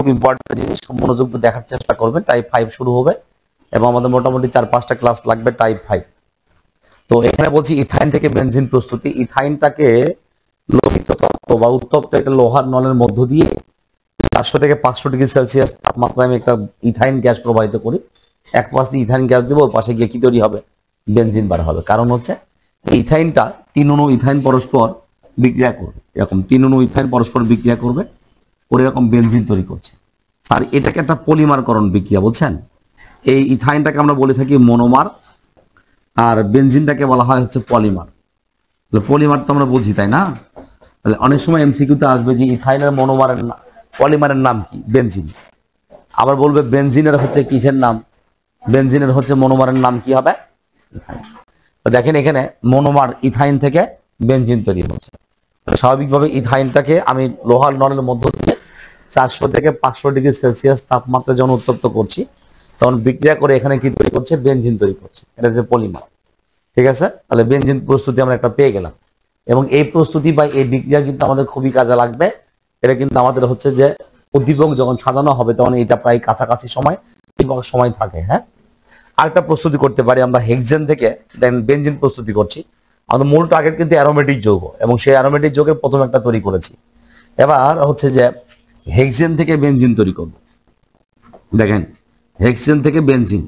খুব ইম্পর্টেন্ট জিনিস, মনোযোগ দিয়ে দেখার চেষ্টা করবেন। টাইপ 5 শুরু হবে এবং আমাদের মোটামুটি 4-5টা ক্লাস লাগবে টাইপ 5। তো এখানে বলছি ইথাইন থেকে বেনজিন প্রস্তুতি। ইথাইনটাকে লোহিত তত্ত্ব বা উত্তপ্ত একটা লোহার নলের মধ্য দিয়ে 400 থেকে 500 ডিগ্রি সেলসিয়াস তাপমাত্রায় আমি একটা ইথাইন গ্যাস প্রবাহিত করি। এক পাশ দিয়ে ইথাইন গ্যাস দেবো, ওর পাশে গিয়ে কি তৈরি হবে? বেনজিন বার হবে। কারণ হচ্ছে ইথাইনটা 3 অণু ইথাইন পরস্পর বিক্রিয়া করবে, এরকম 3 অণু ইথাইন পরস্পর বিক্রিয়া করবে, ওর এরকম বেনজিন তৈরি করছে। আর এটাকে একটা পলিমারকরণ বিক্রিয়া, বলছেন? এই ইথাইনটাকে আমরা বলে থাকি মনোমার, আর বেনজিনটাকে বলা হয় হচ্ছে পলিমার। পলিমার তো আমরা বুঝি, তাই না? তাহলে অনেক সময় এমসিকিউতে আসবে যে ইথাইনের মনোমারের পলিমারের নাম কি? বেনজিন। আবার বলবে বেনজিনের হচ্ছে কিসের নাম? বেনজিনের হচ্ছে মনোমারের নাম কি হবে? ইথাইন। তো দেখেন এখানে মনোমার ইথাইন থেকে বেনজিন তৈরি হচ্ছে। স্বাভাবিকভাবে ইথাইনটাকে আমি লোহার নলের মধ্য দিয়ে 400 থেকে 500 ডিগ্রি সেলসিয়াস তাপমাত্রা যখন উত্তপ্ত করছি, তখন বিক্রিয়া করে এখানে কি তৈরি করছে? বেনজিন তৈরি করছে। এটা হচ্ছে পলিমার। ঠিক আছে? তাহলে বেনজিন প্রস্তুতি আমরা একটা পেয়ে গেলাম, এবং এই প্রস্তুতি বা এই বিক্রিয়া কিন্তু আমাদের খুবই কাজে লাগবে। এটা কিন্তু আমাদের হচ্ছে যে উদ্দীপক যখন সাজানো হবে তখন এটা প্রায় কাছাকাছি সময় থাকে। হ্যাঁ, আরেকটা প্রস্তুতি করতে পারি আমরা হেক্সেন থেকে, দেন বেনজিন প্রস্তুতি করছি। আমাদের মূল টার্গেট কিন্তু অ্যারোমেটিক যৌগ, এবং সেই অ্যারোমেটিক যৌগের প্রথম একটা তৈরি করেছি। এবার হচ্ছে যে হেক্সেন থেকে বেনজিন তৈরি করব। দেখেন হেক্সেন থেকে বেনজিন,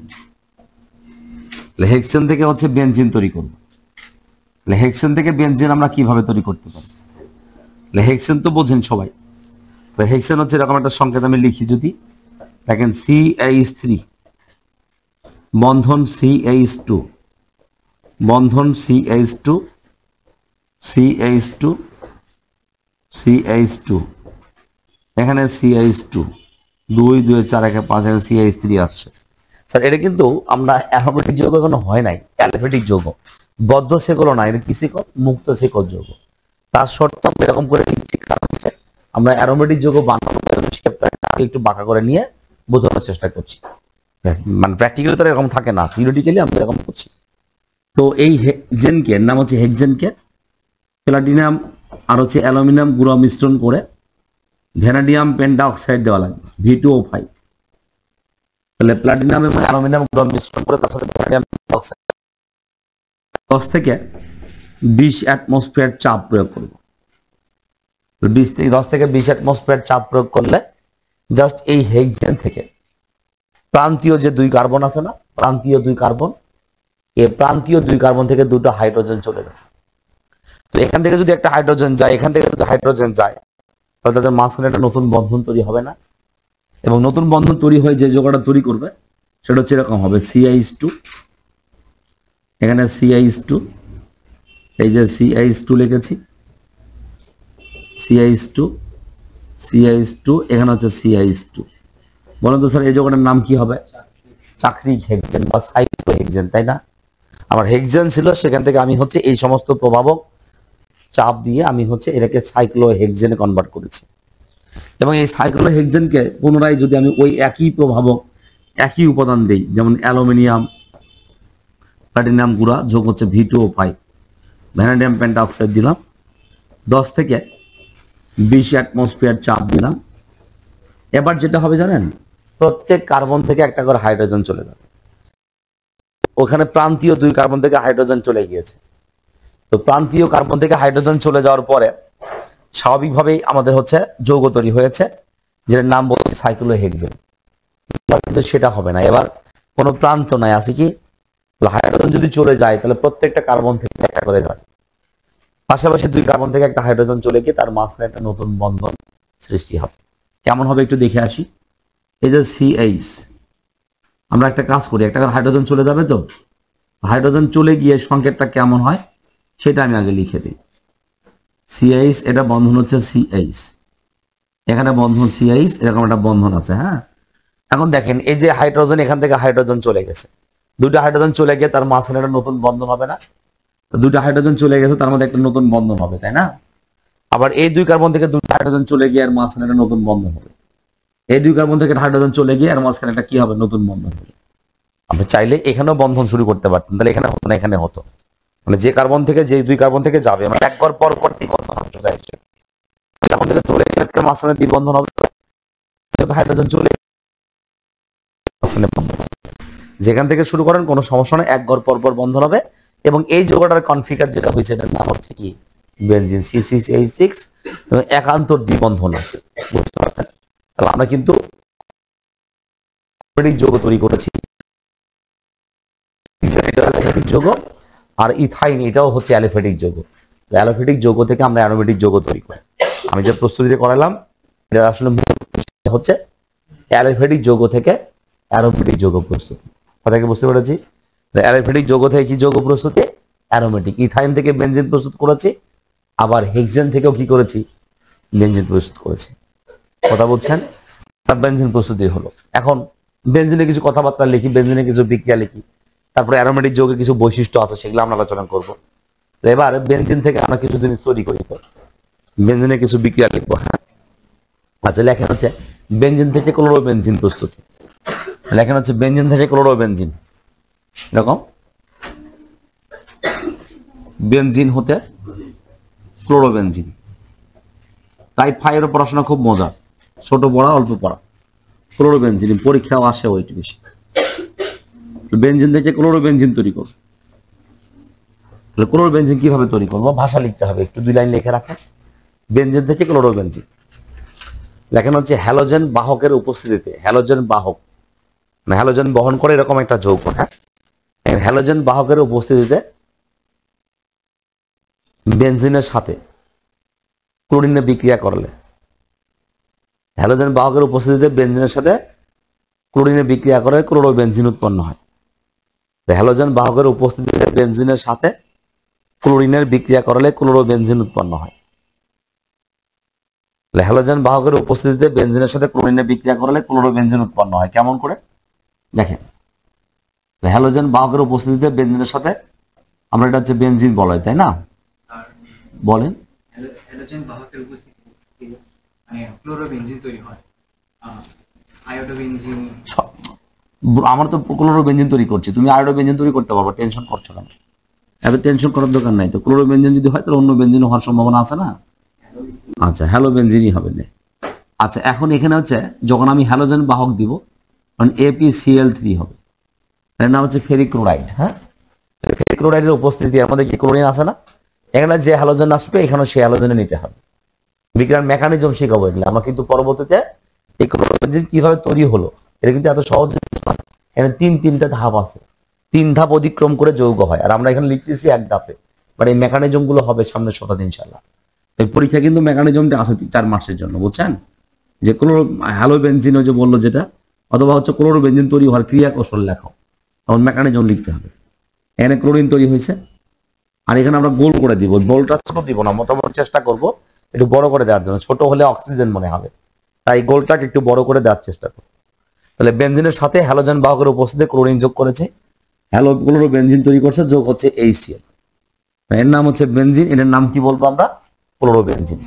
হেক্সেন থেকে হচ্ছে বেনজিন তৈরি করব। হেক্সেন থেকে বেনজিন আমরা কিভাবে তৈরি করতে পারি? হেক্সেন তো বোঝেন সবাই। তো হেক্সেন হচ্ছে এরকম একটা সংকেত আমি লিখি যদি, দেখেন CH3 বন্ধন CH2 বন্ধন CH2 CH2 CH2, এখানে CH2 2 2 4 1 5, এখানে CH3 আসছে। স্যার এটা কিন্তু আমরা অ্যারোমেটিক যৌগ এখনো হয় নাই, অ্যালফেটিক যৌগ, বদ্ধ শেকল না, এটা কি শেকল? মুক্ত শেকল যৌগ। তার শর্ত আমরা এরকম করে লিখছি, কারণ হচ্ছে আমরা অ্যারোমেটিক যৌগ বানানোর একটু বাঁকা করে নিয়ে বোঝানোর চেষ্টা করছি। মানে প্র্যাকটিক্যালি তো এরকম থাকে না, থিওরিটিক্যালি আমরা এরকম করছি। তো এই হেক্সেনকে নাম হচ্ছে হেক্সেনকে প্লাটিনাম আর হচ্ছে অ্যালুমিনিয়াম গুঁড়া মিশ্রণ করে ভ্যানাডিয়াম পেন্টাঅক্সাইড দেওয়া লাগবে, V2O5। তাহলে প্লাটিনাম এবং অ্যালুমিনিয়াম গুঁড়া মিশ্রণ করে তার সাথে ভ্যানাডিয়াম পেন্টাঅক্সাইড 10 থেকে 20 অ্যাটমসফিয়ার চাপ প্রয়োগ করব। 10 থেকে 20 অ্যাটমসফিয়ার চাপ প্রয়োগ করলে জাস্ট এই হেক্সেন থেকে প্রান্তীয় যে 2 কার্বন আছে না, প্রান্তীয় 2 কার্বন, এই প্রান্তীয় 2 কার্বন থেকে 2টা হাইড্রোজেন চলে যাবে। তো এখান থেকে যদি একটা হাইড্রোজেন যায়, এখান থেকে যদি হাইড্রোজেন যায়, তাহলে তাদের মাঝখানে একটা নতুন বন্ধন তৈরি হবে না? এবং নতুন বন্ধন তৈরি হয়ে যে যোগটা তৈরি করবে সেটা হচ্ছে এরকম হবে CH2, এখানে CH2, এই যে CH2 লিখেছি, CH2 CH2, এখানে হচ্ছে CH2। বলেন তো স্যার এই যোগটার নাম কি হবে? চাকরিক হেক্সেন বা সাইক্লো হেক্সেন, তাই না? আমার হেক্সেন ছিল, সেখান থেকে আমি হচ্ছে এই সমস্ত প্রভাবক চাপ দিয়ে আমি হচ্ছে এটাকে সাইক্লো হেক্সেনে কনভার্ট করেছি। এবং এই সাইক্লো হেক্সেনকে পুনরায় যদি আমি ওই একই প্রভাবক একই উপাদান দেই, যেমন অ্যালুমিনিয়াম প্লাটিনাম গুঁড়া যোগ হচ্ছে V2O5, ভ্যানাডিয়াম পেন্টাঅক্সাইড দিলাম, 10 থেকে 20 অ্যাটমসফিয়ার চাপ দিলাম। এবার যেটা হবে জানেন, প্রত্যেক কার্বন থেকে একটা করে হাইড্রোজেন চলে যাবে। ওখানে প্রান্তীয় 2 কার্বন থেকে হাইড্রোজেন চলে গিয়েছে। তো প্রান্তীয় কার্বন থেকে হাইড্রোজেন চলে যাওয়ার পরে স্বাভাবিকভাবেই আমাদের হচ্ছে যৌগ তৈরি হয়েছে, যেটার নাম বলছে সাইক্লো হেক্সেন। কিন্তু সেটা হবে না, এবার কোনো প্রান্ত নাই, আছে কি? হাইড্রোজেন যদি চলে যায় তাহলে প্রত্যেকটা কার্বন থেকে একটা করে যায়, পাশাপাশি 2 কার্বন থেকে একটা হাইড্রোজেন চলে গিয়ে তার মাঝখানে একটা নতুন বন্ধন সৃষ্টি হবে। কেমন হবে একটু দেখে আসি। এই যে CH, আমরা একটা কাজ করি, একটা হাইড্রোজেন চলে যাবে, তো হাইড্রোজেন চলে গিয়ে সংকেতটা কেমন হয় সেটা আমি আগে লিখে দিই। CH, এটা বন্ধন হচ্ছে CH, এখানে বন্ধন CH, এরকম একটা বন্ধন আছে। হ্যাঁ, এখন দেখেন এই যে হাইড্রোজেন, এখান থেকে হাইড্রোজেন চলে গেছে, 2টা হাইড্রোজেন চলে গিয়ে তার মাঝখানে একটা নতুন বন্ধন হবে না? 2টা হাইড্রোজেন চলে গেছে, তার মধ্যে একটা নতুন বন্ধন হবে, তাই না? আবার এই 2 কার্বন থেকে 2টা হাইড্রোজেন চলে গিয়ে আর মাঝখানে একটা নতুন বন্ধন হবে। এই 2 কার্বন থেকে হাইড্রোজেন চলে গিয়ে আর মাঝখানে একটা কি হবে? নতুন বন্ধন হবে। আপনি চাইলে এখানেও বন্ধন শুরু করতে পারতেন, তাহলে এখানে হতো না, এখানে হতো। মানে যে কার্বন থেকে যে 2 কার্বন থেকে যাবে, আমরা একবার পর পর দ্বিবন্ধন হচ্ছে, কার্বন থেকে চলে গেলে মাঝখানে দ্বিবন্ধন হবে, হাইড্রোজেন চলে যেখান থেকে শুরু করেন কোনো সমস্যা নেই, এক ঘর পর পর বন্ধন হবে। এবং এই যৌগটার কনফিগার যেটা হয়েছে এটার নাম হচ্ছে কি বেনজিন C6H6 এবং একান্তর দ্বিবন্ধন আছে, বুঝতে পারছেন? তাহলে আমরা কিন্তু যৌগ তৈরি করেছি যৌগ, আর ইথাইন এটাও হচ্ছে অ্যালোফেটিক যৌগ। অ্যালোফেটিক যৌগ থেকে আমরা অ্যারোমেটিক যৌগ তৈরি করি। আমি যে প্রস্তুতি করালাম এটা আসলে হচ্ছে অ্যালোফেটিক যৌগ থেকে অ্যারোমেটিক যৌগ প্রস্তুতি। কথা কি বুঝতে পেরেছি? অ্যালোফেটিক যৌগ থেকে কি যৌগ প্রস্তুতি? অ্যারোমেটিক। ইথাইন থেকে বেনজিন প্রস্তুত করেছি, আবার হেক্সেন থেকেও কি করেছি? বেনজিন প্রস্তুত করেছি। কথা বলছেন? বেনজিন প্রস্তুতি হলো। এখন বেনজিনে কিছু কথাবার্তা লিখি, বেনজিনে কিছু বিক্রিয়া লিখি, তারপরে অ্যারোমেটিক যৌগের কিছু বৈশিষ্ট্য আছে সেগুলো আমরা আলোচনা করবো। এবার বেনজিন থেকে আমরা কিছু জিনিস তৈরি করি, তো বেনজিনে কিছু বিক্রিয়া লিখবো। হ্যাঁ, আচ্ছা, লেখেন হচ্ছে বেনজিন থেকে ক্লোরোবেনজিন প্রস্তুতি। লেখেন হচ্ছে বেনজিন থেকে ক্লোরোবেনজিন, এরকম বেনজিন হতে ক্লোরোবেনজিন। টাইপ 5 এর পড়াশোনা খুব মজা, ছোট পড়া অল্প পড়া। ক্লোরোবেনজিন পরীক্ষাও আসে ওইটি বেশি। বেনজিন থেকে ক্লোরোবেনজিন তৈরি করব। তাহলে ক্লোরোবেনজিন কিভাবে তৈরি করবো? ভাষা লিখতে হবে, একটু 2 লাইন লিখে রাখেন। বেনজিন থেকে ক্লোরোবেনজিন লেখেন হচ্ছে হ্যালোজেন বাহকের উপস্থিতিতে, হ্যালোজেন বাহক হ্যালোজেন বহন করে এরকম একটা যৌগ। হ্যাঁ, হ্যালোজেন বাহকের উপস্থিতিতে বেনজিনের সাথে ক্লোরিনে বিক্রিয়া করলে, হ্যালোজেন বাহকের উপস্থিতিতে বেনজিনের সাথে ক্লোরিনে বিক্রিয়া করে ক্লোরোবেনজিন উৎপন্ন হয়। হ্যালোজেন বাহকের উপস্থিতিতে বেনজিনের সাথে ক্লোরিনের বিক্রিয়া করলে ক্লোরোবেনজিন উৎপন্ন হয়। হ্যালোজেন বাহকের উপস্থিতিতে বেনজিনের সাথে ক্লোরিনের বিক্রিয়া করলে ক্লোরোবেনজিন উৎপন্ন হয়। কেমন করে দেখেন, হ্যালোজেন বাহকের উপস্থিতিতে বেনজিনের সাথে, আমরা এটা হচ্ছে বেনজিন বলা হয়, তাই না? বলেন, হ্যালোজেন বাহকের উপস্থিতিতে মানে ক্লোরোবেনজিন তৈরি হয়। আয়োডোবেনজিন, আমরা তো ক্লোরোবেনজিন তৈরি করছি, তুমি আয়োডোবেনজিন তৈরি করতে পারবে, টেনশন করছো কেন? এত টেনশন করার দরকার নাই। তো ক্লোরোবেনজিন যদি হয় তাহলে অন্য বেনজিন হওয়ার সম্ভাবনা আছে না? আচ্ছা, হ্যালোবেনজিনই হবে না। আচ্ছা, এখন এখানে হচ্ছে যখন আমি হ্যালোজেন বাহক দিব তখন ApCl3 হবে, এর নাম হচ্ছে ফেরিক ক্লোরাইড। হ্যাঁ, ফেরিক ক্লোরাইডের উপস্থিতি আমাদের কি ক্লোরিন আছে না? এখানে যে হ্যালোজেন আসবে এখানে সেই হ্যালোজেনে নিতে হবে। বিক্রিয়ার মেকানিজম শিখাবো এগুলো আমরা, কিন্তু পরবর্তীতে এই ক্লোরোবেনজিন কিভাবে তৈরি হলো এটা কিন্তু এত সহজ নয়। এখানে তিনটা ধাপ আছে, 3 ধাপ অতিক্রম করে যৌগ হয়, আর আমরা এখানে লিখতেছি 1 ধাপে। মানে এই মেকানিজম গুলো হবে সামনে শতাব্দী ইনশাল্লাহ। এই পরীক্ষা কিন্তু মেকানিজমটা আছে 4 মাসের জন্য, বুঝছেন? যে হ্যালোবেনজিন যে বললো যেটা, অথবা হচ্ছে ক্লোরোবেনজিন তৈরি হওয়ার ক্রিয়া কৌশল লেখো, তখন মেকানিজম লিখতে হবে। এখানে ক্লোরিন তৈরি হয়েছে, আর এখানে আমরা গোল করে দিব। গোলটা ছোট দিব না, মোটামুটি চেষ্টা করব একটু বড় করে দেওয়ার জন্য, ছোট হলে অক্সিজেন মনে হবে, তাই গোলটাকে একটু বড় করে দেওয়ার চেষ্টা করব। তাহলে বেনজিনের সাথে হ্যালোজেন বাহকের উপস্থিতিতে ক্লোরিন যোগ করেছে, ক্লোরোবেনজিন তৈরি করছে, যোগ হচ্ছে HCl, এর নাম হচ্ছে বেনজিন। এটার নাম কি বলবো আমরা? ক্লোরোবেনজিন।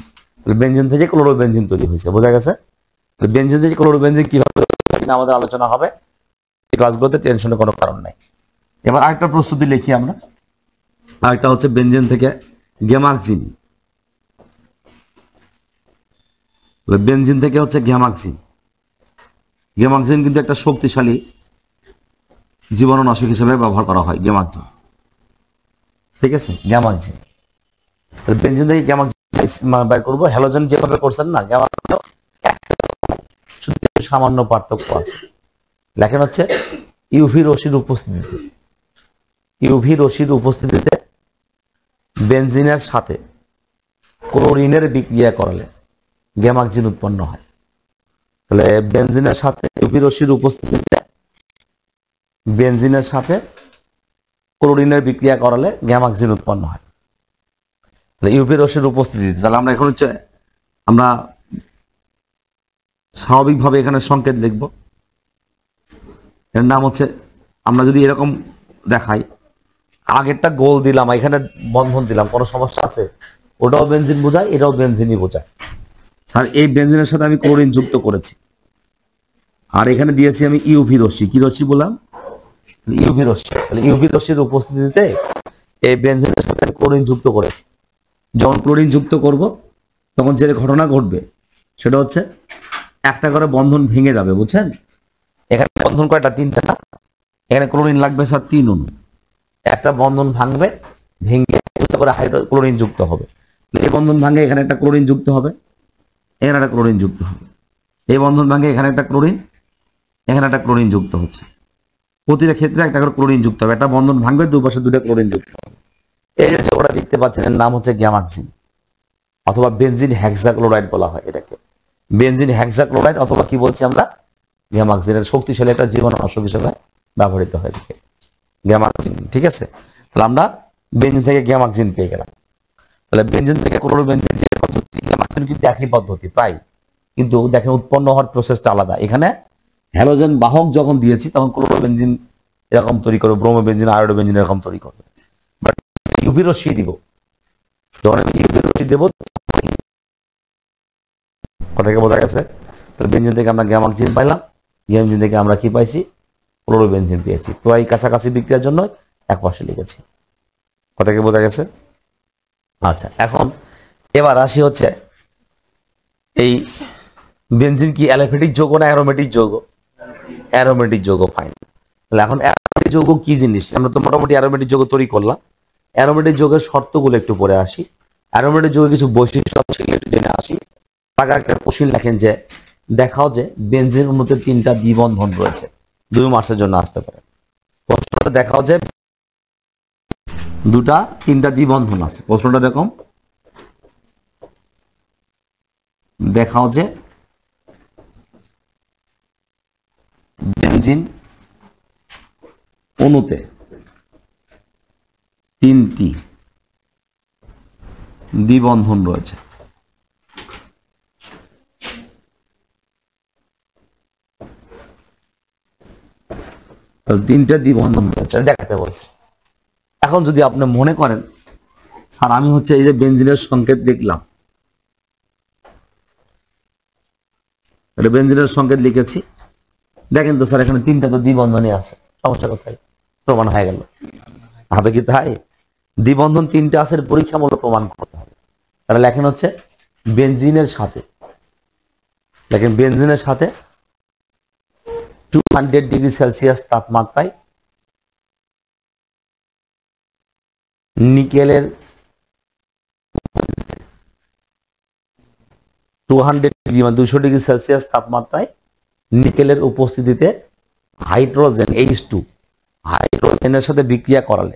বেনজিন থেকে ক্লোরোবেনজিন তৈরি হয়েছে, বোঝা গেছে? বেনজিন থেকে ক্লোরোবেনজিন কিভাবে আমাদের আলোচনা হবে এই ক্লাসগুলোতে, টেনশনের কোনো কারণ নাই। এবার আরেকটা প্রস্তুতি লিখি আমরা, আরেকটা হচ্ছে বেনজিন থেকে গ্যামাক্সিন। বেনজিন থেকে হচ্ছে গ্যামাক্সিন। গ্যামাক্সিন কিন্তু একটা শক্তিশালী জীবাণুনাশক হিসেবে ব্যবহার করা হয়, গ্যামাক্সিন। ঠিক আছে, গ্যামাক্সিন। বেনজিন থেকে গ্যামাক্সিন বের করবো। হ্যালোজেন যেভাবে করছেন না, গ্যামাক্সিন শুধু সামান্য পার্থক্য আছে। লেখেন হচ্ছে ইউভি রশ্মির উপস্থিতিতে, ইউভি রশ্মির উপস্থিতিতে বেনজিনের সাথে ক্লোরিনের বিক্রিয়া করালে গ্যামাক্সিন উৎপন্ন হয়। তাহলে বেনজিনের সাথে ইউভি রশ্মির উপস্থিতিতে বেনজিনের সাথে ক্লোরিনের বিক্রিয়া করালে গ্যামাক্সিন উৎপন্ন হয়। তাহলে ইউভি রশ্মির উপস্থিতিতে, তাহলে আমরা এখন হচ্ছে আমরা স্বাভাবিকভাবে এখানে সংকেত লিখব। এর নাম হচ্ছে, আমরা যদি এরকম দেখাই, আগেরটা গোল দিলাম, এখানে বন্ধন দিলাম, কোনো সমস্যা আছে? ওটাও বেনজিন বোঝায়, এটাও বেনজিনই বোঝায়। স্যার এই বেনজিনের সাথে আমি ক্লোরিন যুক্ত করেছি, আর এখানে দিয়েছি আমি ইউভি রশ্মি। কি রশ্মি বললাম? ইউভি রশ্মি। তাহলে ইউভি রশ্মির উপস্থিতিতে এই বেনজিনের সাথে ক্লোরিন যুক্ত করেছি। যখন ক্লোরিন যুক্ত করব তখন যে ঘটনা ঘটবে সেটা হচ্ছে একটা করে বন্ধন ভেঙে যাবে, বুঝছেন? এখানে বন্ধন কয়টা? তিনটা না? এখানে ক্লোরিন লাগবে স্যার 3 অণু। একটা বন্ধন ভাঙবে, ভেঙে করে হাইড্রোক্লোরিন যুক্ত হবে। এই বন্ধন ভাঙে এখানে একটা ক্লোরিন যুক্ত হবে, এখানে একটা ক্লোরিন যুক্ত হবে। এই বন্ধন ভাঙে এখানে একটা ক্লোরিন, এখানে একটা ক্লোরিন যুক্ত হচ্ছে। প্রতিটা ক্ষেত্রে একটা করে ক্লোরিন যুক্ত হবে। একটা বন্ধন ভাঙবে, দুপাশে দুটো ক্লোরিন যুক্ত হবে। এই যে ওরা দেখতে পাচ্ছেন, এর নাম হচ্ছে গ্যামাক্সিন অথবা বেনজিন হেক্সাক্লোরাইড বলা হয় এটাকে। বেনজিন হেক্সাক্লোরাইড অথবা কি বলছি আমরা, গ্যামাক্সিনের শক্তিশালী একটা জীবাণুনাশক হিসেবে ব্যবহৃত হয় এটাকে, গ্যামাক্সিন। ঠিক আছে, তাহলে আমরা বেনজিন থেকে গ্যামাক্সিন পেয়ে গেলাম। তাহলে বেনজিন থেকে ক্লোরোবেনজিন যে পদ্ধতি, গ্যামাক্সিন কিন্তু একই পদ্ধতি প্রায়, কিন্তু দেখেন উৎপন্ন হওয়ার প্রসেসটা আলাদা। এখানে হ্যালোজেন বাহক যখন দিয়েছি তখন ক্লোরোবেনজিন এরকম তৈরি করবে, ব্রোমোবেনজিন, আয়োডোবেনজিন এরকম তৈরি করবে। বাট ইউভি রশ্মি দিব, যখন আমি ইউভি রশ্মি দেবো, কথাকে বোঝা গেছে? তাহলে বেনজিন থেকে আমরা গ্যামাক্সিন পাইলাম, গ্যামাক্সিন থেকে আমরা কি পাইছি? ক্লোরোবেনজিন পেয়েছি। তো এই কাছাকাছি বিক্রিয়ার জন্য এক পাশে লিখেছি। কথাকে বোঝা গেছে? আচ্ছা, এখন এবার আসি হচ্ছে এই বেনজিন কি অ্যালোফেটিক যৌগ না অ্যারোমেটিক যৌগ? অ্যারোমেটিক যৌগ। ফাইন। তাহলে এখন অ্যারোমেটিক যৌগ কি জিনিস? আমরা তো মোটামুটি অ্যারোমেটিক যৌগ তৈরি করলাম। অ্যারোমেটিক যৌগের শর্তগুলো একটু পরে আসি। অ্যারোমেটিক যৌগের কিছু বৈশিষ্ট্য জেনে আসি। তাকে একটা কোশ্চেন লেখেন যে দেখাও যে বেনজিন অণুতে 3টা দ্বিবন্ধন রয়েছে। 2 মাসের জন্য আসতে পারে। প্রশ্নটা দেখাও যে 3টা দ্বিবন্ধন আছে। প্রশ্নটা দেখো, দেখাও যে বেনজিন অণুতে 3টি দ্বিবন্ধন রয়েছে। তাহলে 3টা দ্বিবন্ধন রয়েছে দেখাতে বলছে। এখন যদি আপনি মনে করেন স্যার আমি হচ্ছে এই যে বেনজিনের সংকেত দেখলাম, এটা বেনজিনের সংকেত লিখেছি, দেখেন তো স্যার এখানে 3টা তো দ্বিবন্ধনই আছে, সমস্যা কোথায়? প্রমাণ হয়ে গেল। হবে কি তাই? দ্বিবন্ধন 3টা আছে, পরীক্ষামূলক প্রমাণ করতে হবে। তাহলে লেখেন হচ্ছে বেনজিনের সাথে, লেখেন বেনজিনের সাথে 200 ডিগ্রি সেলসিয়াস তাপমাত্রায় নিকেলের 200 ডিগ্রি মানে 200 ডিগ্রি সেলসিয়াস তাপমাত্রায় নিকেলের উপস্থিতিতে হাইড্রোজেন H2 হাইড্রোজেনের সাথে বিক্রিয়া করালে,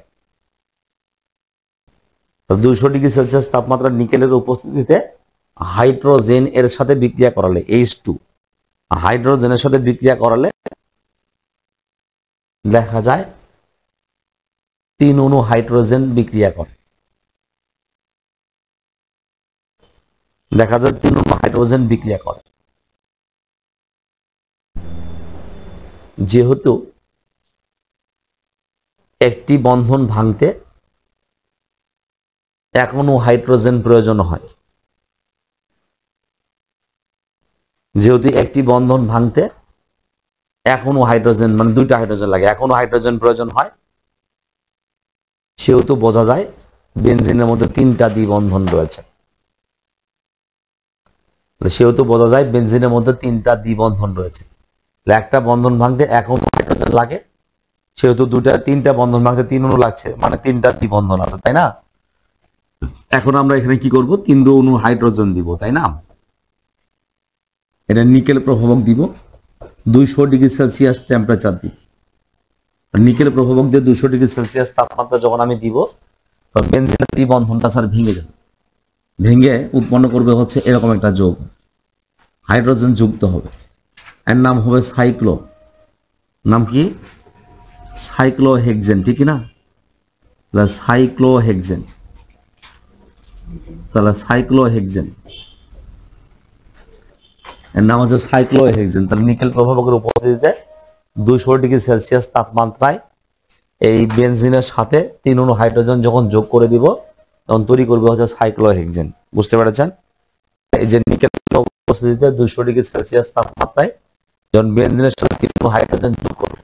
200 ডিগ্রি সেলসিয়াস তাপমাত্রা নিকেলের উপস্থিতিতে হাইড্রোজেন এর সাথে বিক্রিয়া করালে, H2 হাইড্রোজেনের সাথে বিক্রিয়া করালে দেখা যায় 3 অণু হাইড্রোজেন বিক্রিয়া করে। দেখা যায় 3 অণু হাইড্রোজেন বিক্রিয়া করে। যেহেতু একটি বন্ধন ভাঙতে 1 অণু হাইড্রোজেন প্রয়োজন হয়, যেহেতু একটি বন্ধন ভাঙতে 1 অণু হাইড্রোজেন মানে 2টা হাইড্রোজেন লাগে, 1 অণু হাইড্রোজেন প্রয়োজন হয়, সেহেতু বোঝা যায় বেনজিনের মধ্যে 3টা দ্বিবন্ধন রয়েছে। সেহেতু বোঝা যায় বেনজিনের মধ্যে 3টা দ্বিবন্ধন রয়েছে। একটা বন্ধন ভাঙতে 1 অণু হাইড্রোজেন লাগে, সেহেতু 3টা বন্ধন ভাঙতে 3 অণু লাগছে, মানে 3টা দ্বিবন্ধন আছে, তাই না? এখন আমরা এখানে কি করব? 3 অণু হাইড্রোজেন দিব, তাই না? এটা নিকেল প্রভাবক দিব, 200 ডিগ্রি সেলসিয়াস টেম্পারেচার দিব। নিকেল প্রভাবক দিয়ে 200 ডিগ্রি সেলসিয়াস তাপমাত্রা যখন আমি দিব, তখন বেনজিনের দ্বিবন্ধনটা স্যার ভেঙে যাবে। ভেঙে উৎপন্ন করবে হচ্ছে এরকম একটা যৌগ, হাইড্রোজেন যুক্ত হবে। এর নাম হবে সাইক্লো, নাম কি? সাইক্লোহেক্সেন, ঠিক না? তাহলে সাইক্লোহেক্সেন, তাহলে সাইক্লোহেক্সেন এর নাম হচ্ছে সাইক্লোহেক্সেন। তাহলে নিকেল প্রভাবকের উপস্থিতিতে 200 ডিগ্রি সেলসিয়াস তাপমাত্রায় এই বেনজিনের সাথে 3 অণু হাইড্রোজেন যখন যোগ করে দিব, তখন তৈরি করবে হচ্ছে সাইক্লোহেক্সেন। বুঝতে পেরেছেন? এই যে নিকেল উপস্থিতিতে 200 ডিগ্রি সেলসিয়াস তাপমাত্রায় যখন বেনজিনের সাথে 3 অণু হাইড্রোজেন যোগ করব,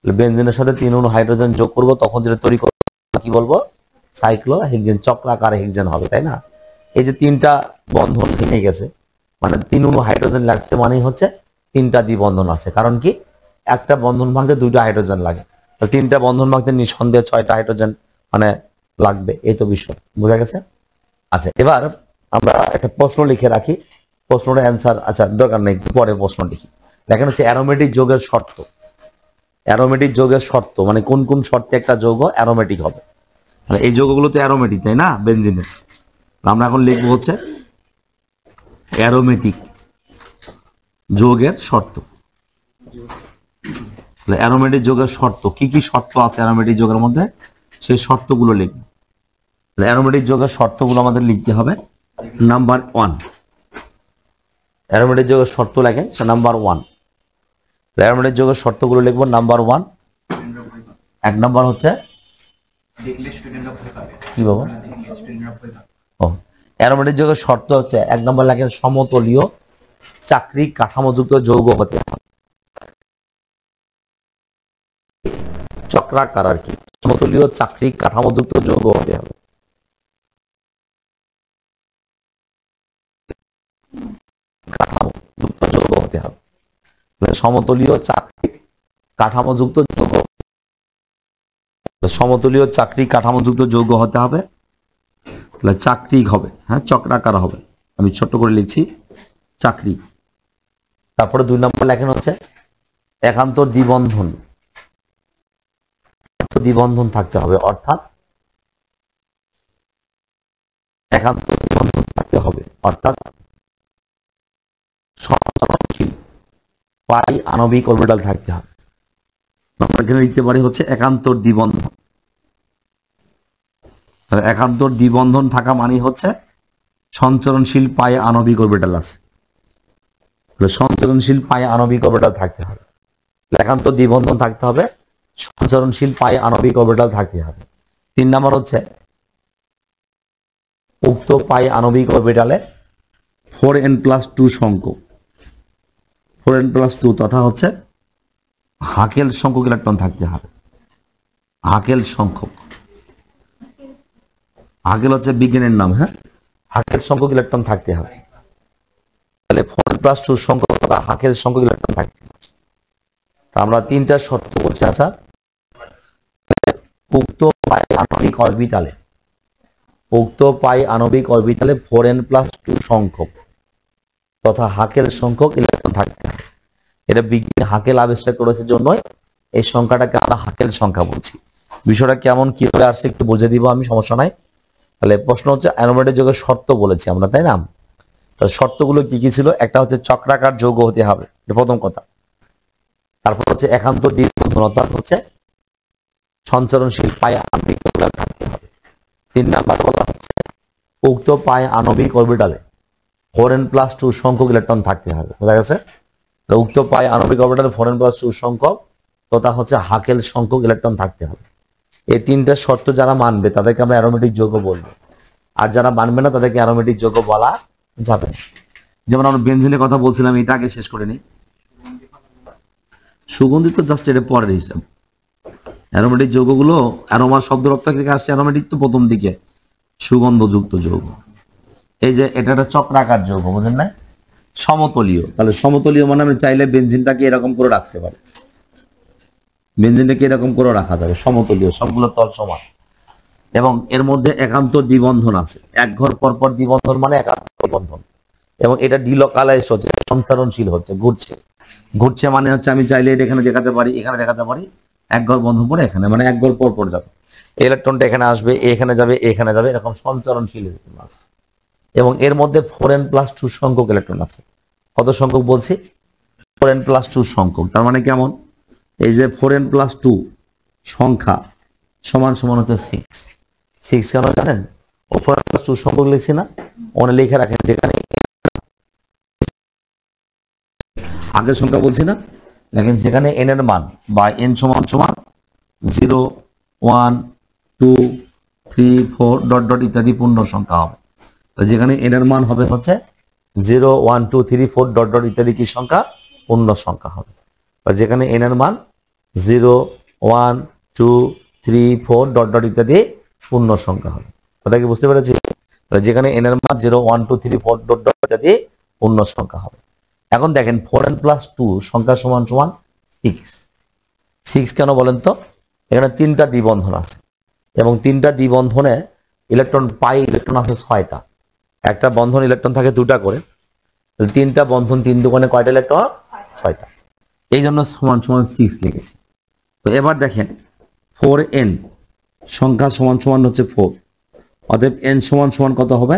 বেনজিনের সাথে 3 অণু হাইড্রোজেন যোগ করব, তখন যেটা তৈরি করব কি বলবো? সাইক্লোহেক্সেন, চক্রাকার হেক্সেন হবে, তাই না? এই যে 3টা বন্ধন ভেঙে গেছে, মানে 3 অণু হাইড্রোজেন লাগছে মানে হচ্ছে 3টা দ্বিবন্ধন আছে। কারণ কি একটা বন্ধন ভাঙতে 2টা হাইড্রোজেন লাগে, তো 3টা বন্ধন ভাঙতে নিঃসন্দেহে 6টা হাইড্রোজেন মানে লাগবে, এই তো বিষয় বোঝা গেছে। আচ্ছা এবার আমরা একটা প্রশ্ন লিখে রাখি, প্রশ্নটা অ্যান্সার আচ্ছা দরকার নেই, পরে প্রশ্ন লিখি। দেখেন হচ্ছে অ্যারোমেটিক যৌগের শর্ত। অ্যারোমেটিক যৌগের শর্ত মানে কোন কোন শর্তে একটা যৌগ অ্যারোমেটিক হবে। মানে এই যৌগগুলো তো অ্যারোমেটিক তাই না বেনজিনের, আমরা এখন লিখবো হচ্ছে অ্যারোমেটিক যৌগের শর্ত। অ্যারোমেটিক যৌগের শর্ত কি কি শর্ত আছে অ্যারোমেটিক যৌগের মধ্যে, সেই শর্তগুলো লিখবো। অ্যারোমেটিক যৌগের শর্তগুলো আমাদের লিখতে হবে। নাম্বার 1 অ্যারোমেটিক যৌগের শর্ত লেখেন, নাম্বার 1 অ্যারোমেটিক যৌগের শর্তগুলো লিখবো। নাম্বার 1 এক নাম্বার হচ্ছে কি বাবা, ও অ্যারোমেটিক যৌগের শর্ত হচ্ছে 1 নম্বর লেখেন সমতলীয় চাকরিক কাঠামোযুক্ত যৌগ হতে হবে। চক্রাকার আর কি, সমতলীয় চাকরিক কাঠামোযুক্ত যৌগ হতে হবে। কাঠামোযুক্ত যৌগ হতে হবে, সমতলীয় চাকরিক কাঠামোযুক্ত যৌগ, সমতলীয় চাকরিক কাঠামোযুক্ত যৌগ হতে হবে, তাহলে চাকরিক হবে, হ্যাঁ চক্রাকার হবে। আমি ছোট্ট করে লিখছি চাকরিক। তারপরে 2 নম্বর লেখেন হচ্ছে একান্তর দ্বিবন্ধন, দ্বিবন্ধন থাকতে হবে, অর্থাৎ একান্তর দ্বিবন্ধন থাকতে হবে, অর্থাৎ সঞ্চালনশীল পাই আণবিক অরবিটাল থাকতে হবে। আমরা এখানে লিখতে পারি হচ্ছে একান্তর দ্বিবন্ধন। একান্তর দ্বিবন্ধন থাকা মানে হচ্ছে সঞ্চরণশীল পায়ে আণবিক অরবিটাল আছে, সঞ্চরণশীল পায়ে আণবিক অরবিটাল থাকতে হবে। একান্তর দ্বিবন্ধন থাকতে হবে, সঞ্চরণশীল পায়ে আণবিক অরবিটাল থাকতে হবে। 3 নম্বর হচ্ছে উক্ত পাই আণবিক অরবিটালে 4n+2 সংখ্যক 4n+2 তথা হচ্ছে হাকেল সংখ্যক ইলেকট্রন থাকতে হবে। হাকেল সংখ্যক, হাকেল হচ্ছে বিজ্ঞানের নাম, হ্যাঁ হাকেল সংখ্যক ইলেকট্রন থাকতে হবে। তাহলে 4n+2 সংখ্যক তথা হাকেল সংখ্যক ইলেকট্রন থাকতে হবে। আমরা 3টা শর্ত বলছি। আচ্ছা উক্ত পাই আণবিক অরবিটালে, উক্ত পাই আণবিক অরবিটালে 4n+2 সংখ্যক তথা হাকেল সংখ্যক ইলেকট্রন থাকতে হবে। এটা বিজ্ঞানী হাকেল আবিষ্কার করেছে জন্যই এই সংখ্যাটাকে আমরা হাকেল সংখ্যা বলছি। বিষয়টা কেমন কিভাবে আসছে একটু বুঝে দিব আমি, সমস্যা নাই। তাহলে প্রশ্ন হচ্ছে অ্যারোমেটিক যৌগের শর্ত বলেছি আমরা তাই না, শর্তগুলো কি কি ছিল? একটা হচ্ছে চক্রাকার যৌগ হতে হবে, প্রথম কথা। তারপর হচ্ছে একান্ত দ্বিবন্ধন অর্থাৎ হচ্ছে সঞ্চরণশীল পাই আণবিক অরবিটাল থাকতে হবে। 3 নাম্বার বলা হচ্ছে উক্ত পাই আণবিক অরবিটালে 4n+2 সংখ্যক ইলেকট্রন থাকতে হবে। বোঝা গেছে? উক্ত পাই আণবিক অরবিটালে 4n+2 সংখ্যক তথা হচ্ছে হাকেল সংখ্যক ইলেকট্রন থাকতে হবে। এই 3টা শর্ত যারা মানবে তাদেরকে আমরা অ্যারোমেটিক যৌগ বলবো, আর যারা মানবে না তাদেরকে অ্যারোমেটিক যৌগ বলা যাবে না। যেমন আমরা বেনজিনের কথা বলছিলাম, এটা আগে শেষ করে নিই। সুগন্ধিত জাস্ট এটা পরের হিসাব। অ্যারোমেটিক যৌগগুলো অ্যারোমা শব্দ অর্থ থেকে আসছে, অ্যারোমেটিক তো প্রথম দিকে সুগন্ধযুক্ত যৌগ। এই যে এটা একটা চক্রাকার যৌগ, বুঝেন না? সমতলীয়, তাহলে সমতলীয় মানে আমি চাইলে বেনজিনটাকে এরকম করে রাখতে পারি, বেনজিনটাকে এরকম করে রাখা যাবে, সমতলীয়, সবগুলো তল সমান। এবং এর মধ্যে একান্ত দ্বিবন্ধন আছে, এক ঘর পর পর দ্বিবন্ধন মানে একান্ত দ্বিবন্ধন। এবং এটা ডিলোকালাইজ হচ্ছে, সঞ্চারণশীল হচ্ছে, ঘুরছে। ঘুরছে মানে হচ্ছে আমি চাইলে এটা এখানে দেখাতে পারি, এখানে দেখাতে পারি, এক ঘর বন্ধন পরে এখানে, মানে এক ঘর পর পর যাবে ইলেকট্রনটা, এখানে আসবে, এখানে যাবে, এখানে যাবে, এরকম সঞ্চারণশীল আছে। এবং এর মধ্যে 4n+2 সংখ্যক ইলেকট্রন আছে। কত সংখ্যক বলছি? 4n+2 সংখ্যক। তার মানে কেমন? এই যে 4n+2 সংখ্যা সমান সমান হচ্ছে 6 কেন জানেন? ও 4n+2 সংখ্যক লিখছি না, ওখানে লিখে রাখেন, যেখানে আগের সংখ্যা বলছি না, দেখেন যেখানে n এর মান বা n সমান সমান 0 1 2 3 4 ডট ডট ইত্যাদি পূর্ণ সংখ্যা হবে। যেখানে n এর মান হবে হচ্ছে 0 1 2 3 4 ডট ডট ইত্যাদি কি সংখ্যা? পূর্ণ সংখ্যা হবে। বা যেখানে n এর মান 0 1 2 3 4 ডট ডট ইত্যাদি পূর্ণ সংখ্যা হবে। কথা কি বুঝতে পেরেছি? যেখানে n এর মান 0 1 2 3 4 ডট ডট ইত্যাদি পূর্ণ সংখ্যা হবে। এখন দেখেন 4n + 2 সংখ্যা সমান সমান 6। 6 কেন বলেন তো? এখানে 3টা দ্বিবন্ধন আছে এবং 3টা দ্বিবন্ধনে ইলেকট্রন পাই ইলেকট্রন আছে 6টা। একটা বন্ধন ইলেকট্রন থাকে 2টা করে, 3টা বন্ধন 3 দুগুণে কয়টা ইলেকট্রন? 6টা। এই জন্য সমান সমান 6 লিখেছি। তো এবার দেখেন 4n সংখ্যা সমান সমান হচ্ছে 4, অতএব n সমান সমান কত হবে?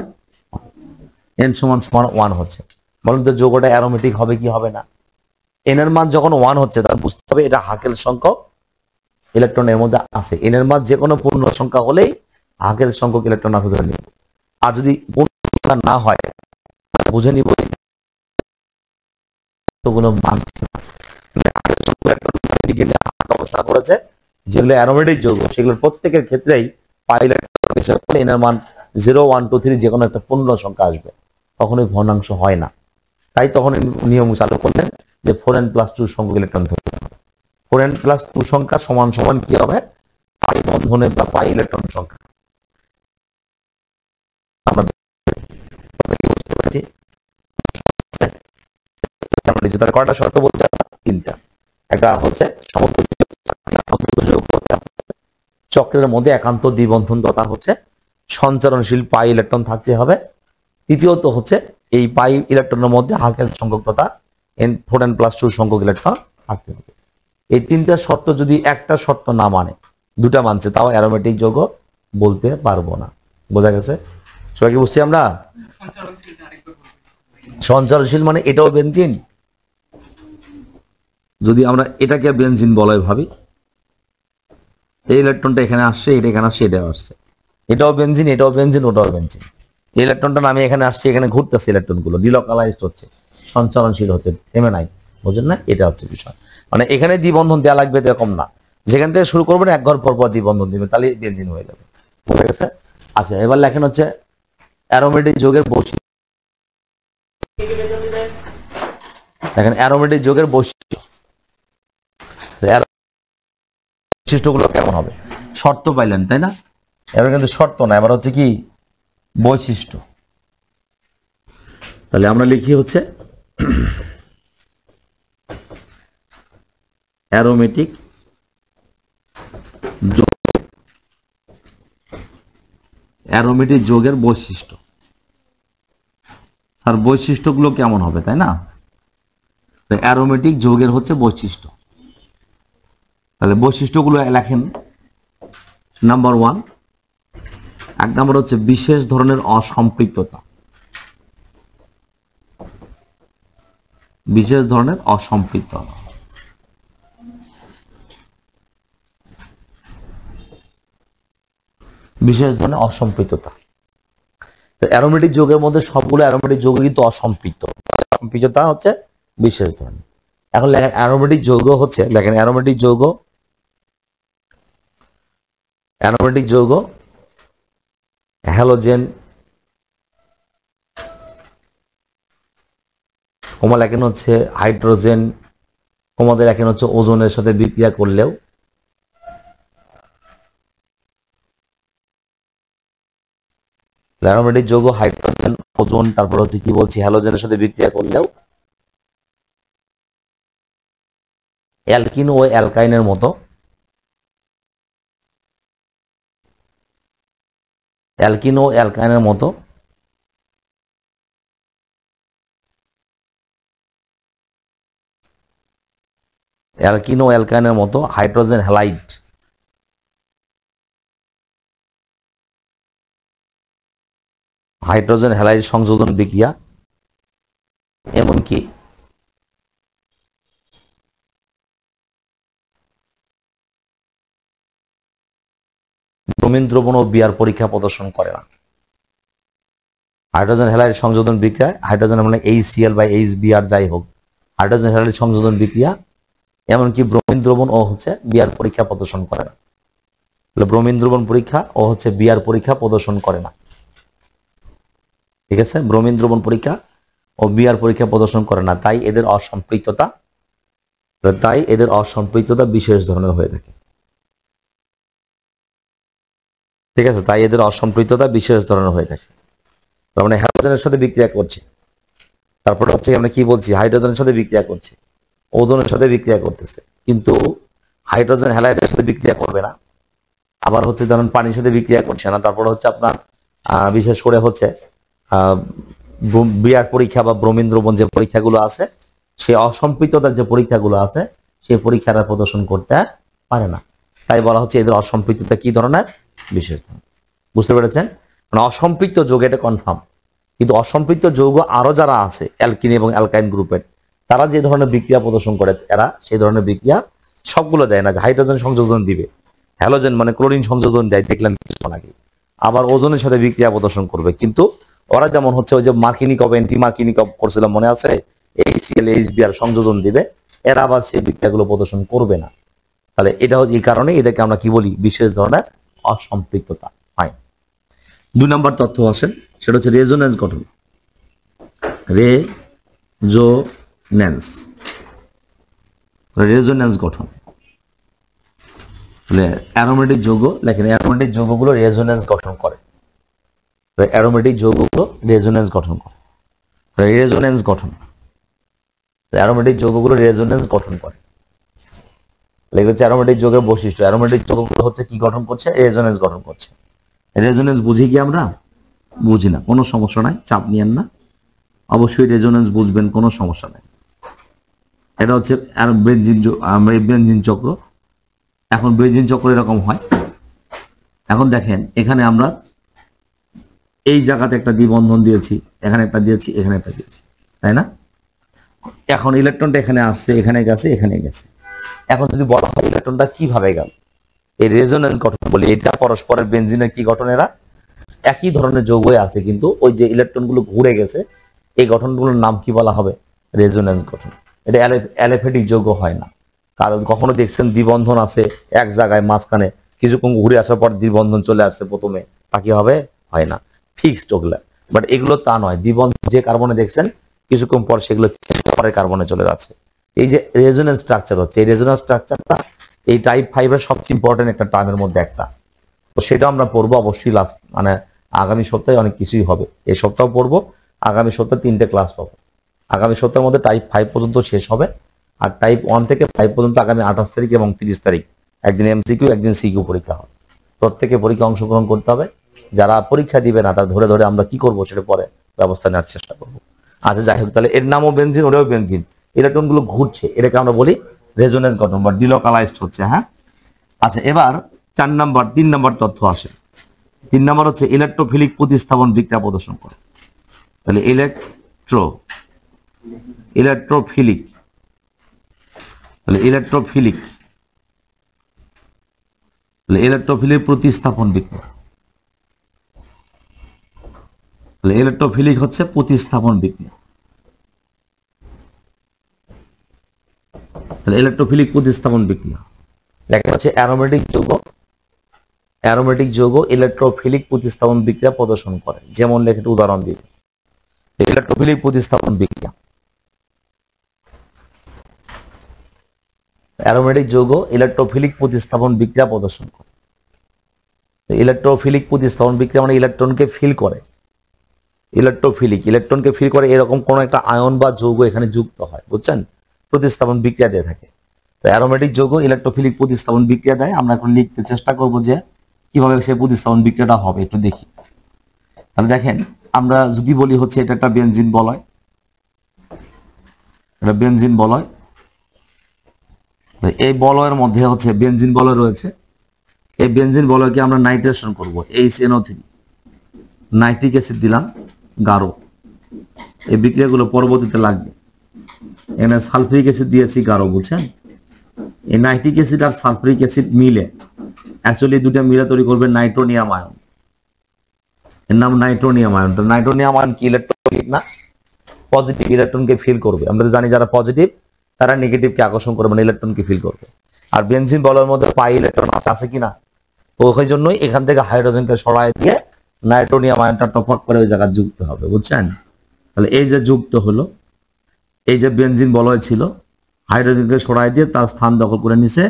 n সমান সমান 1 হচ্ছে। বলুন তো যৌগটা অ্যারোমেটিক হবে কি হবে না? n এর মান যখন 1 হচ্ছে তাহলে বুঝতে হবে এটা হাকেল সংখ্যক ইলেকট্রন এর মধ্যে আছে। n এর মান যে কোনো পূর্ণ সংখ্যা হলেই হাকেল সংখ্যক ইলেকট্রন আছে ধরে নিব। আর যদি পূর্ণ সংখ্যা না হয় বুঝে নিব তো কোনো মান ছিল না। হাকেল সংখ্যক ইলেকট্রন গবেষণা করেছে যেগুলো অ্যারোমেটিক যৌগ সেগুলোর প্রত্যেকের ক্ষেত্রেই পাই ইলেকট্রন হিসেবে n এর মান 0 1 2 3 যে কোনো একটা পূর্ণ সংখ্যা আসবে, কখনোই ভগ্নাংশ হয় না। তাই তখন নিয়ম চালু করলেন যে 4n + 2 সংখ্যক ইলেকট্রন ধরতে হবে। 4n + 2 সংখ্যা সমান সমান কি হবে? পাই বন্ধনে বা পাই ইলেকট্রন সংখ্যা। আমরা বুঝতে পেরেছি তার কয়টা শর্ত বলছে? 3টা। একটা হচ্ছে চক্রের মধ্যে একান্ত দ্বিবন্ধন তথা হচ্ছে সঞ্চারণশীল পাই ইলেকট্রন থাকতে হবে। তৃতীয়ত হচ্ছে এই পাই ইলেকট্রনের মধ্যে হাকেল সংখ্যক তথা 4n + 2 সংখ্যক ইলেকট্রন থাকতে হবে। এই 3টা শর্ত যদি একটা শর্ত না মানে, 2টা মানছে, তাও অ্যারোমেটিক যৌগ বলতে পারবো না। বোঝা গেছে? সবাই কি বুঝছি আমরা? সঞ্চারণশীল মানে এটাও বেনজিন। যদি আমরা এটাকে বেনজিন বলাই ভাবি, এই ইলেকট্রনটা এখানে আসছে, এটা এখানে আসছে, এটাও আসছে, এটাও বেনজিন, এটাও বেনজিন, ওটাও বেনজিন। এই ইলেকট্রনটা নামে এখানে আসছে, এখানে ঘুরতেছে, ইলেকট্রনগুলো ডিলকালাইজড হচ্ছে, সঞ্চারণশীল হচ্ছে, থেমে নাই। বুঝলেন না? এটা হচ্ছে বিষয়। মানে এখানে দ্বিবন্ধন দেওয়া লাগবে এরকম না, যেখান থেকে শুরু করবেন এক ঘর পর পর দ্বিবন্ধন দিবেন, তাহলে বেনজিন হয়ে যাবে। বুঝা গেছে? আচ্ছা, এবার লেখেন হচ্ছে অ্যারোমেটিক যৌগের বৈশিষ্ট্য। দেখেন অ্যারোমেটিক যৌগের বৈশিষ্ট্য, বৈশিষ্ট্যগুলো কেমন হবে? শর্ত পাইলেন তাই না? এবার কিন্তু শর্ত না, এবার হচ্ছে কি বৈশিষ্ট্য। তাহলে আমরা লিখি হচ্ছে অ্যারোমেটিক যৌগ, অ্যারোমেটিক যৌগের বৈশিষ্ট্য। স্যার বৈশিষ্ট্যগুলো কেমন হবে তাই না? অ্যারোমেটিক যৌগের হচ্ছে বৈশিষ্ট্য। তাহলে বৈশিষ্ট্যগুলো লেখেন। নাম্বার 1, এক নম্বর হচ্ছে বিশেষ ধরনের অসম্পৃক্ততা। বিশেষ ধরনের অসম্পৃক্ততা। বিশেষ ধরনের অসম্পৃক্ততা। অ্যারোমেটিক যৌগের মধ্যে সবগুলো অ্যারোমেটিক যৌগ কিন্তু অসম্পৃক্ত। অসম্পৃক্ততা হচ্ছে বিশেষ ধরনের। এখন লেখেন অ্যারোমেটিক যৌগ হচ্ছে, লেখেন অ্যারোমেটিক যৌগ, অ্যারোমেটিক যৌগ হ্যালোজেন, কমা লেখেন হচ্ছে হাইড্রোজেন, কমাদের লেখেন হচ্ছে ওজনের সাথে বিক্রিয়া করলেও অ্যারোমেটিক যৌগ হাইড্রোজেন, ওজোন, তারপর হচ্ছে কি বলছি হ্যালোজেনের সাথে বিক্রিয়া করলেও অ্যালকিন ও অ্যালকাইনের মতো, অ্যালকিন ও অ্যালকাইনের মতো অ্যালকিন ও অ্যালকাইনের মতো হাইড্রোজেন হ্যালাইড, হাইড্রোজেন হ্যালাইড সংযোজন বিক্রিয়া, এমনকি ব্রোমিন দ্রবণ ও বিয়ার পরীক্ষা প্রদর্শন করে না। হাইড্রোজেন হ্যালাইড সংযোজন বিক্রিয়া, হাইড্রোজেন মানে HCl বা HBr যাই হোক, হাইড্রোজেন হ্যালাইড সংযোজন বিক্রিয়া এমনকি ব্রোমিন দ্রবণ ও হচ্ছে বিয়ার পরীক্ষা প্রদর্শন করে না। ব্রোমিন দ্রবণ পরীক্ষা ও হচ্ছে বিয়ার পরীক্ষা প্রদর্শন করে না। ঠিক আছে? ব্রোমিন দ্রবণ পরীক্ষা ও বিয়ার পরীক্ষা প্রদর্শন করে না, তাই এদের অসম্পৃক্ততা, তাই এদের অসম্পৃক্ততা বিশেষ ধরনের হয়ে থাকে। ঠিক আছে? তাই এদের অসম্পৃক্ততা বিশেষ ধরনের হয়ে থাকে। তার মানে হ্যালোজেনের সাথে বিক্রিয়া করছে, তারপরে হচ্ছে আমরা কি বলছি, হাইড্রোজেনের সাথে বিক্রিয়া করছে, ওজনের সাথে বিক্রিয়া করতেছে, কিন্তু হাইড্রোজেন হ্যালাইডের সাথে বিক্রিয়া করবে না। আবার হচ্ছে ধরুন পানির সাথে বিক্রিয়া করছে না। তারপরে হচ্ছে আপনার বিশেষ করে হচ্ছে বিয়ার পরীক্ষা বা ব্রোমিন দ্রবণ যে পরীক্ষাগুলো আছে, সেই অসম্পৃক্ততার যে পরীক্ষাগুলো আছে, সেই পরীক্ষাটা প্রদর্শন করতে পারে না। তাই বলা হচ্ছে এদের অসম্পৃক্ততা কি ধরনের, বিশেষ ধরনের। বুঝতে পেরেছেন? মানে অসম্পৃক্ত যৌগ, এটা কনফার্ম। কিন্তু অসম্পৃক্ত যৌগ আরো যারা আছে অ্যালকিন এবং অ্যালকাইন গ্রুপের, তারা যে ধরনের বিক্রিয়া প্রদর্শন করে, এরা সেই ধরনের বিক্রিয়া সবগুলো দেয় না। যে হাইড্রোজেন সংযোজন দিবে, হ্যালোজেন মানে ক্লোরিন সংযোজন দেয়, দেখলেন কিছুক্ষণ আগে। আবার ওজনের সাথে বিক্রিয়া প্রদর্শন করবে, কিন্তু ওরা যেমন হচ্ছে ওই যে মার্কিনিকভ অ্যান্টি মার্কিনিকভ করছিলাম মনে আছে, HCl HBr সংযোজন দিবে, এরা আবার সেই বিক্রিয়াগুলো প্রদর্শন করবে না। তাহলে এটা হচ্ছে এই কারণে এদেরকে আমরা কি বলি, বিশেষ ধরনের অসম্পৃক্ততা। ফাইন। 2 নম্বর তথ্য আসেন, সেটা হচ্ছে রেজোন্যান্স গঠন। রেজোন্যান্স গঠন, অ্যারোমেটিক যৌগ লেখেন, অ্যারোমেটিক যৌগগুলো রেজোন্যান্স গঠন করে। অ্যারোমেটিক যৌগগুলো রেজোন্যান্স গঠন করে। রেজোন্যান্স গঠন, অ্যারোমেটিক যৌগগুলো রেজোন্যান্স গঠন করে। লেগেছে অ্যারোমেটিক যৌগের বৈশিষ্ট্য। অ্যারোমেটিক যৌগগুলো হচ্ছে কি গঠন করছে, রেজোন্যান্স গঠন করছে। রেজোন্যান্স বুঝি কি আমরা? বুঝি না, কোনো সমস্যা নাই, চাপ নিয়েন না। অবশ্যই রেজোন্যান্স বুঝবেন, কোনো সমস্যা নাই। এটা হচ্ছে বেনজিন চক্র। এখন বেনজিন চক্র এরকম হয়। এখন দেখেন এখানে আমরা এই জায়গাতে একটা দ্বিবন্ধন দিয়েছি, এখানে একটা দিয়েছি, এখানে একটা দিয়েছি, তাই না? এখন ইলেকট্রনটা এখানে আসছে, এখানে গেছে, এখানে গেছে। এখন যদি বলা হয় ইলেকট্রনটা কিভাবে গেল, এই রেজোন্যান্স গঠন বলি। এটা পরস্পরের বেনজিনের কি গঠন, এরা একই ধরনের যৌগই আছে, কিন্তু ওই যে ইলেকট্রনগুলো ঘুরে গেছে, এই গঠনগুলোর নাম কি বলা হবে, রেজোন্যান্স গঠন। এটা অ্যালিফ্যাটিক যৌগ হয় না। কারণ কখনো দেখছেন দ্বিবন্ধন আছে এক জায়গায়, মাঝখানে কিছুক্ষণ ঘুরে আসার পর দ্বিবন্ধন চলে আসছে প্রথমে, তা কি হবে, হয় না, ফিক্সড ওগুলো। বাট এগুলো তা নয়, দ্বিবন্ধন যে কার্বনে দেখছেন কিছুক্ষণ পর সেগুলো পরের কার্বনে চলে যাচ্ছে। এই যে রেজোন্যান্স স্ট্রাকচার হচ্ছে, এই রেজোন্যান্স স্ট্রাকচারটা এই টাইপ 5 এর সবচেয়ে ইম্পর্টেন্ট একটা টার্মের মধ্যে একটা। তো সেটা আমরা পড়বো অবশ্যই মানে আগামী সপ্তাহে অনেক কিছুই হবে। এই সপ্তাহ পড়বো, আগামী সপ্তাহে 3টে ক্লাস পাবো। আগামী সপ্তাহের মধ্যে টাইপ 5 পর্যন্ত শেষ হবে, আর টাইপ 1 থেকে 5 পর্যন্ত আগামী 28 তারিখ এবং 30 তারিখ একদিন MCQ একদিন CQ পরীক্ষা হবে। প্রত্যেকে পরীক্ষা অংশগ্রহণ করতে হবে। যারা পরীক্ষা দিবে না তারা ধরে ধরে আমরা কি করব সেটা পরে ব্যবস্থা নেওয়ার চেষ্টা করবো। আচ্ছা যাই হোক, তাহলে এর নামও বেনজিন, ওটাও বেনজিন। ইলেকট্রন গুলো ঘুরছে, এটাকে আমরা বলি রেজোন্যান্স গঠন বা ডিলোকালাইজড হচ্ছে। হ্যাঁ, আচ্ছা এবার 3 নম্বর তথ্য আসে। 3 নম্বর হচ্ছে ইলেকট্রোফিলিক প্রতিস্থাপন বিক্রিয়া প্রদর্শন করে। তাহলে ইলেকট্রোফিলিক, তাহলে ইলেকট্রোফিলিক প্রতিস্থাপন বিক্রিয়া। তাহলে ইলেকট্রোফিলিক হচ্ছে প্রতিস্থাপন বিক্রিয়া। তাহলে ইলেকট্রোফিলিক প্রতিস্থাপন বিক্রিয়া লেখা হচ্ছে অ্যারোমেটিক যৌগ ইলেকট্রোফিলিক প্রতিস্থাপন বিক্রিয়া প্রদর্শন করে। যেমন লেখে উদাহরণ দিবে, ইলেকট্রোফিলিক প্রতিস্থাপন বিক্রিয়া। অ্যারোমেটিক যৌগ ইলেকট্রোফিলিক প্রতিস্থাপন বিক্রিয়া প্রদর্শন করে। ইলেকট্রোফিলিক প্রতিস্থাপন বিক্রিয়া মানে ইলেকট্রনকে ফিল করে। ইলেকট্রনকে ফিল করে, এরকম কোন একটা আয়ন বা যৌগ এখানে যুক্ত হয়, বুঝছেন, প্রতিস্থাপন বিক্রিয়া দিয়ে থাকে। তো অ্যারোমেটিক যৌগ ইলেকট্রোফিলিক প্রতিস্থাপন বিক্রিয়া দেয়। আমরা এখন লিখতে চেষ্টা করব যে কিভাবে সেই প্রতিস্থাপন বিক্রিয়াটা হবে, একটু দেখি। তাহলে দেখেন, আমরা যদি বলি হচ্ছে এটা একটা বেনজিন বলয়, এটা বেনজিন বলয়। এই বলয়ের মধ্যে হচ্ছে বেনজিন বলয় রয়েছে। এই বেনজিন বলয়কে আমরা নাইট্রেশন করব, HNO3, নাইট্রিক অ্যাসিড দিলাম গাঢ়। এই বিক্রিয়াগুলো পরবর্তীতে লাগবে। এখানে সালফিউরিক অ্যাসিড দিয়েছি গাঢ়, বুঝছেন। এই নাইট্রিক অ্যাসিড আর সালফিউরিক অ্যাসিড মিলে অ্যাকচুয়ালি দুটো মিলে তৈরি করবে নাইট্রোনিয়াম আয়ন। এর নাম নাইট্রোনিয়াম আয়ন। তো নাইট্রোনিয়াম আয়ন কি ইলেকট্রোফিলিক না? পজিটিভ ইলেকট্রনকে ফিল করবে। আমরা জানি যারা পজিটিভ তারা নেগেটিভকে আকর্ষণ করবে, মানে ইলেকট্রনকে ফিল করবে। আর বেনজিন বলয়ের মধ্যে পাই ইলেকট্রন আছে কিনা? তো ওই জন্যই এখান থেকে হাইড্রোজেনকে সরায় দিয়ে নাইট্রোনিয়াম আয়নটা টপক করে ওই জায়গায় যুক্ত হবে, বুঝছেন। তাহলে এই যে যুক্ত হলো, এই যে বেনজিন বলয় ছিল, হাইড্রোজেনকে সরাই দিয়ে তার স্থান দখল করে নিছে,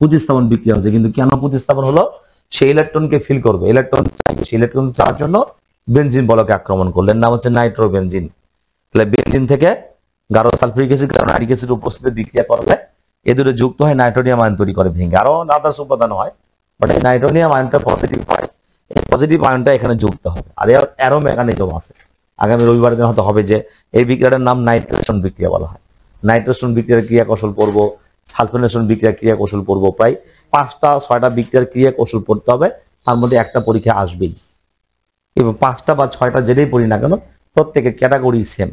প্রতিস্থাপন বিক্রিয়া হচ্ছে। কিন্তু কেন প্রতিস্থাপন হলো? সেই ইলেকট্রনকে ফিল করবে, ইলেকট্রন চাইবে, সেই ইলেকট্রন চাওয়ার জন্য বেনজিন বলয়কে আক্রমণ করলেন, নাম হচ্ছে নাইট্রোবেনজিন। তাহলে বেনজিন থেকে গাঢ় সালফিউরিক অ্যাসিড গাঢ় নাইট্রিক অ্যাসিড উপস্থিতি বিক্রিয়া করলে এ দুটো যুক্ত হয় নাইট্রোনিয়াম আয়ন তৈরি করে ভেঙে, আরো আদার্স উপাদান হয়, বাট এই নাইট্রোনিয়াম আয়নটা পজিটিভ হয়, এই পজিটিভ আয়নটা এখানে যুক্ত হবে। আর এর অ্যারো মেকানিজম আছে, আগামী রবিবার দিন হয়তো হবে যে এই বিক্রিয়াটার নাম নাইট্রেশন বিক্রিয়া বলা হয়। নাইট্রেশন বিক্রিয়ার ক্রিয়া কৌশল পড়বো, সালফোনেশন বিক্রিয়ার ক্রিয়া কৌশল পড়বো, প্রায় 5টা 6টা বিক্রিয়ার ক্রিয়া কৌশল পড়তে হবে, তার মধ্যে একটা পরীক্ষা আসবেই। এবং 5টা বা 6টা যেটাই পড়ি না কেন প্রত্যেকের ক্যাটাগরি সেম,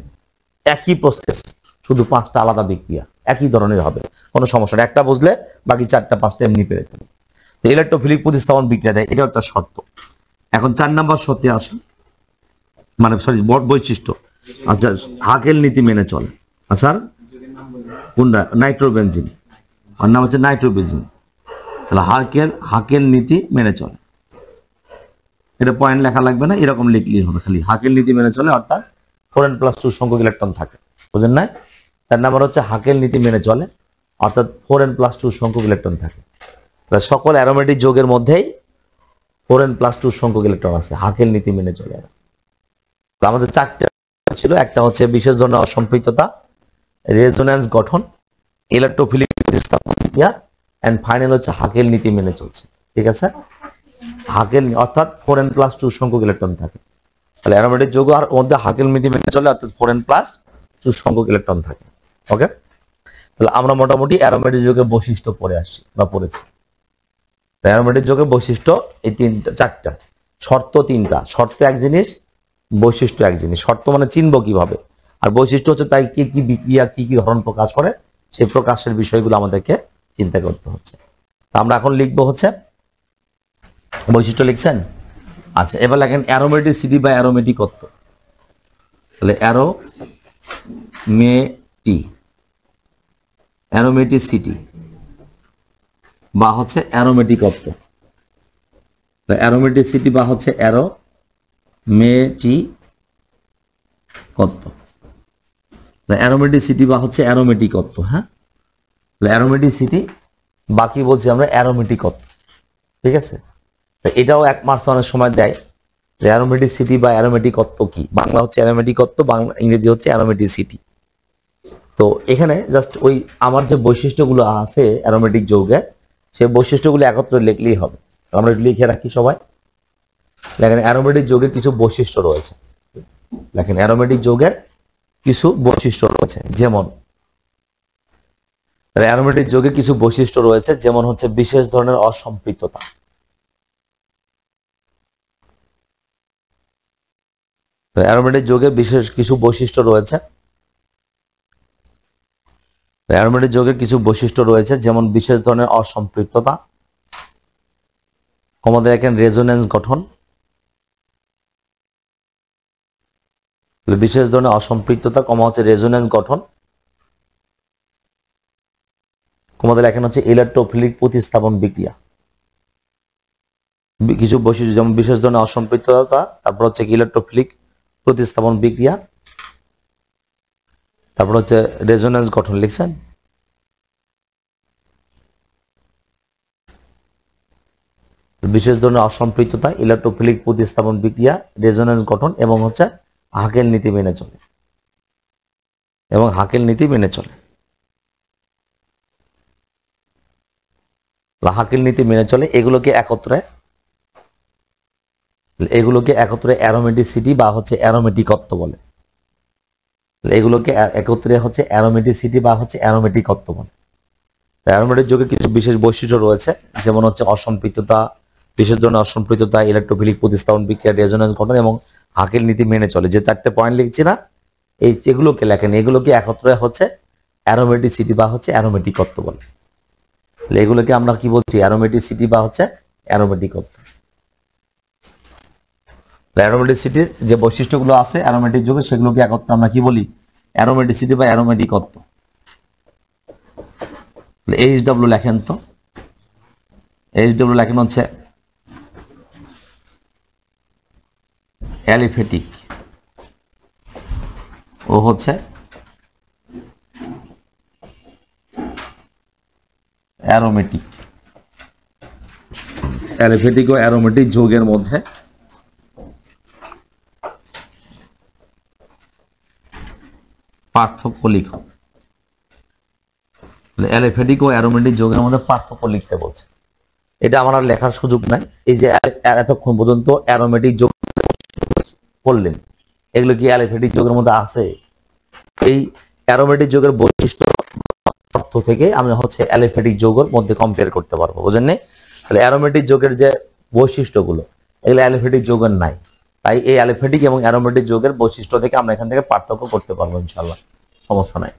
একই প্রসেস, শুধু 5টা আলাদা বিক্রিয়া একই ধরনের হবে, কোনো সমস্যা নেই। একটা বুঝলে বাকি 4টা 5টা এমনি পেরে যাবে। তো ইলেকট্রোফিলিক প্রতিস্থাপন বিক্রিয়া দেয়, এটা একটা শর্ত। এখন 4 নম্বর শর্তে আসে, মানে সরি বৈশিষ্ট্য। আচ্ছা, হাকেল নীতি মেনে চলে। স্যার কোনটা? নাইট্রোবেনজিন, আর নাম হচ্ছে নাইট্রোবেনজিন। তাহলে হাকেল নীতি মেনে চলে, এটা পয়েন্ট লেখা লাগবে না, এরকম লিখলেই হবে, খালি হাকেল নীতি মেনে চলে, অর্থাৎ 4n+2 সংখ্যক ইলেকট্রন থাকে, বুঝলেন না? তার নাম্বার হচ্ছে হাকেল নীতি মেনে চলে, অর্থাৎ 4n+2 সংখ্যক ইলেকট্রন থাকে। তাহলে সকল অ্যারোমেটিক যৌগের মধ্যেই 4n+2 সংখ্যক ইলেকট্রন আছে, হাকেল নীতি মেনে চলে। আমাদের 4টা ছিল, একটা হচ্ছে বিশেষ ধরনের অসম্পৃক্ততা, রেজোন্যান্স গঠন, ইলেকট্রোফিলিক প্রতিস্থাপন বিক্রিয়া, এন্ড ফাইনাল হচ্ছে হাকেল নীতি মেনে চলছে। ঠিক আছে, হাকেল অর্থাৎ 4n+2 সংখ্যক ইলেকট্রন থাকে। তাহলে অ্যারোমেটিক যৌগ আর মধ্যে হাকেল নীতি মেনে চলে, অর্থাৎ 4n+2 সংখ্যক ইলেকট্রন থাকে। ওকে, তাহলে আমরা মোটামুটি অ্যারোমেটিক যৌগের বৈশিষ্ট্য পড়ে আসছি বা পড়েছি। অ্যারোমেটিক যৌগের বৈশিষ্ট্য এই 4টা, শর্ত 3টা, শর্ত এক জিনিস, বৈশিষ্ট্য এক জিনিস। শর্ত মানে চিনবো কিভাবে, আর বৈশিষ্ট্য হচ্ছে তাই কি কি বিক্রিয়া কি কি ধরন প্রকাশ করে, সেই প্রকাশের বিষয়গুলো আমাদেরকে চিন্তা করতে হচ্ছে। আমরা এখন লিখবো হচ্ছে বৈশিষ্ট্য, লিখছেন? আচ্ছা, এবার লেখেন অ্যারোমেটিসিটি বা অ্যারোমেটিকত্ব। তাহলে অ্যারোমেটিসিটি বা হচ্ছে অ্যারোমেটিকত্ব। অ্যারোমেটিসিটি বা হচ্ছে অ্যারোমেটিকত্ব, অ্যারোমেটিসিটি বা হচ্ছে অ্যারোমেটিকত্ব। হ্যাঁ, অ্যারোমেটিসিটি, বাকি বলছি আমরা অ্যারোমেটিকত্ব। ঠিক আছে, এটাও 1 মার্কস অনেক সময় দেয়। অ্যারোমেটিসিটি বা অ্যারোমেটিকত্ব কি? বাংলা হচ্ছে অ্যারোমেটিকত্ব, বাংলা ইংরেজি হচ্ছে অ্যারোমেটিসিটি। তো এখানে জাস্ট ওই আমার যে বৈশিষ্ট্যগুলো আছে অ্যারোমেটিক যৌগে, সেই বৈশিষ্ট্যগুলো একত্রে লিখলেই হবে। আমরা লিখে রাখি সবাই। দেখেন অ্যারোমেটিক যৌগের কিছু বৈশিষ্ট্য রয়েছে, দেখেন অ্যারোমেটিক যৌগের কিছু বৈশিষ্ট্য রয়েছে, যেমন অ্যারোমেটিক যৌগের কিছু বৈশিষ্ট্য রয়েছে, যেমন হচ্ছে বিশেষ ধরনের অসম্পৃক্ততা। অ্যারোমেটিক যৌগের বিশেষ কিছু বৈশিষ্ট্য রয়েছে, অ্যারোমেটিক যৌগের কিছু বৈশিষ্ট্য রয়েছে, যেমন বিশেষ ধরনের অসম্পৃক্ততা, আমাদের এখানে রেজোন্যান্স গঠন, বিশেষ ধরনের অসম্পৃক্ততা কমা হচ্ছে রেজোন্যান্স গঠন, আমাদের এখানে হচ্ছে ইলেকট্রোফিলিক প্রতিস্থাপন বিক্রিয়া। কিছু বৈশিষ্ট্য যেমন বিশেষ ধরনের অসম্পৃক্ততা, তারপর হচ্ছে ইলেকট্রোফিলিক প্রতিস্থাপন বিক্রিয়া, তারপর হচ্ছে রেজোন্যান্স গঠন। লিখছেন? বিশেষ ধরনের অসম্পৃক্ততা, ইলেকট্রোফিলিক প্রতিস্থাপন বিক্রিয়া, রেজোন্যান্স গঠন, এবং হচ্ছে হাকেল নীতি মেনে চলে, এবং হাকেল নীতি মেনে চলে। হাকেল নীতি মেনে চলে, এগুলোকে একত্রে অ্যারোমেটিসিটি বা হচ্ছে অ্যারোমেটিকত্ব বলে। এগুলোকে একত্রে হচ্ছে অ্যারোমেটিসিটি বা হচ্ছে অ্যারোমেটিকত্ব বলে। অ্যারোমেটিক যৌগের কিছু বিশেষ বৈশিষ্ট্য রয়েছে, যেমন হচ্ছে অসম্পৃক্ততা, বিশেষ ধরনের অসম্পৃক্ততা, ইলেকট্রোফিলিক প্রতিস্থাপন বিক্রিয়া, রেজোন্যান্স গঠন এবং হাকেল নীতি মেনে চলে। যে 4টে পয়েন্ট লিখছি না, এই যেগুলোকে লেখেন, এগুলোকে একত্রে হচ্ছে অ্যারোমেটিসিটি বা হচ্ছে অ্যারোমেটিকত্ব বলে। এগুলোকে আমরা কি বলছি? অ্যারোমেটিসিটি বা হচ্ছে অ্যারোমেটিকত্ব। অ্যারোমেটিসিটির যে বৈশিষ্ট্যগুলো আছে অ্যারোমেটিক যৌগে, সেগুলোকে একত্রে আমরা কি বলি? অ্যারোমেটিসিটি বা অ্যারোমেটিকত্ব। এইচডব্লিউ লেখেন তো, এইচডব্লিউ লেখেন হচ্ছে অ্যালিফেটিক, ও হচ্ছে অ্যারোমেটিক। অ্যালিফেটিক ও অ্যারোমেটিক যৌগের মধ্যে পার্থক্য লিখো। অ্যালিফ্যাটিক ও অ্যারোমেটিক যোগের মধ্যে পার্থক্য লিখতে বলছে। এটা আমার আর লেখার সুযোগ নাই। এই যে এতক্ষণ পর্যন্ত অ্যারোমেটিক যোগ বললেন, এগুলো কি অ্যালিফ্যাটিক যোগের মধ্যে আছে? এই অ্যারোমেটিক যোগের বৈশিষ্ট্য শর্ত থেকে আমি হচ্ছে অ্যালিফ্যাটিক যোগের মধ্যে কম্পেয়ার করতে পারবো, বুঝেন? তাহলে অ্যারোমেটিক যোগের যে বৈশিষ্ট্যগুলো, এগুলো অ্যালিফ্যাটিক যোগের নাই। তাই এই অ্যালিফ্যাটিক এবং অ্যারোমেটিক যোগের বৈশিষ্ট্য থেকে আমরা এখান থেকে পার্থক্য করতে পারবো ইনশাআল্লাহ, সমস্যা নাই।